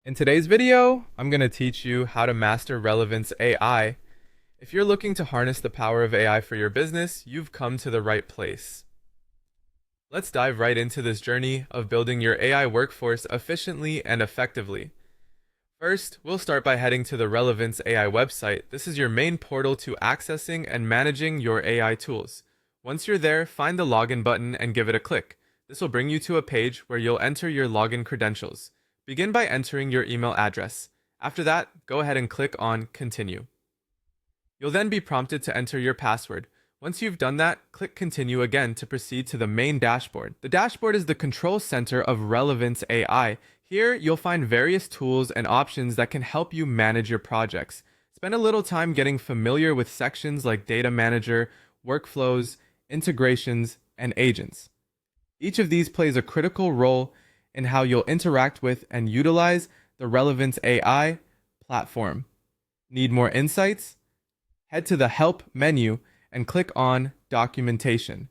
In today's video, I'm going to teach you how to master Relevance AI. If you're looking to harness the power of AI for your business, you've come to the right place. Let's dive right into this journey of building your AI workforce efficiently and effectively. First, we'll start by heading to the Relevance AI website. This is your main portal to accessing and managing your AI tools. Once you're there, find the login button and give it a click. This will bring you to a page where you'll enter your login credentials. Begin by entering your email address. After that, go ahead and click on Continue. You'll then be prompted to enter your password. Once you've done that, click Continue again to proceed to the main dashboard. The dashboard is the control center of Relevance AI. Here, you'll find various tools and options that can help you manage your projects. Spend a little time getting familiar with sections like Data Manager, Workflows, Integrations, and Agents. Each of these plays a critical role in how you'll interact with and utilize the Relevance AI platform. Need more insights? Head to the Help menu and click on Documentation.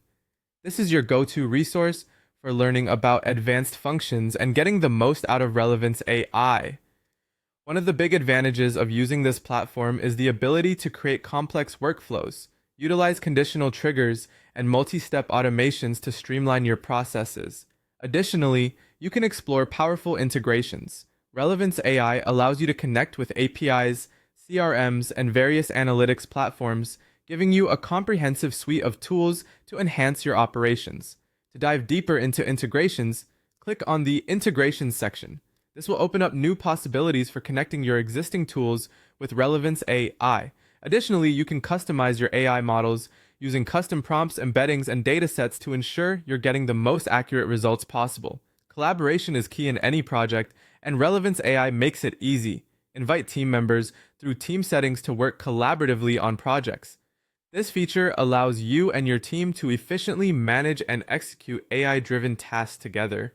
This is your go-to resource for learning about advanced functions and getting the most out of Relevance AI. One of the big advantages of using this platform is the ability to create complex workflows, utilize conditional triggers, and multi-step automations to streamline your processes. Additionally, you can explore powerful integrations. Relevance AI allows you to connect with APIs, CRMs, and various analytics platforms, giving you a comprehensive suite of tools to enhance your operations. To dive deeper into integrations, click on the Integrations section. This will open up new possibilities for connecting your existing tools with Relevance AI. Additionally, you can customize your AI models using custom prompts, embeddings, and datasets to ensure you're getting the most accurate results possible. Collaboration is key in any project, and Relevance AI makes it easy. Invite team members through team settings to work collaboratively on projects. This feature allows you and your team to efficiently manage and execute AI-driven tasks together.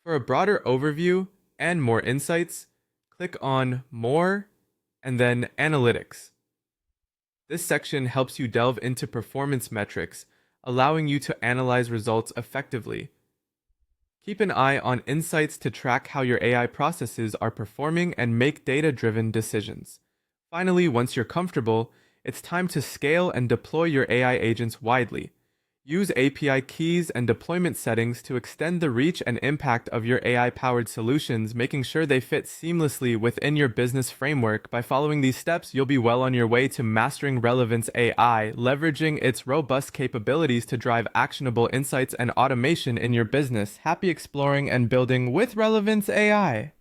For a broader overview and more insights, click on More and then Analytics. This section helps you delve into performance metrics, allowing you to analyze results effectively. Keep an eye on insights to track how your AI processes are performing and make data-driven decisions. Finally, once you're comfortable, it's time to scale and deploy your AI agents widely. Use API keys and deployment settings to extend the reach and impact of your AI-powered solutions, making sure they fit seamlessly within your business framework. By following these steps, you'll be well on your way to mastering Relevance AI, leveraging its robust capabilities to drive actionable insights and automation in your business. Happy exploring and building with Relevance AI!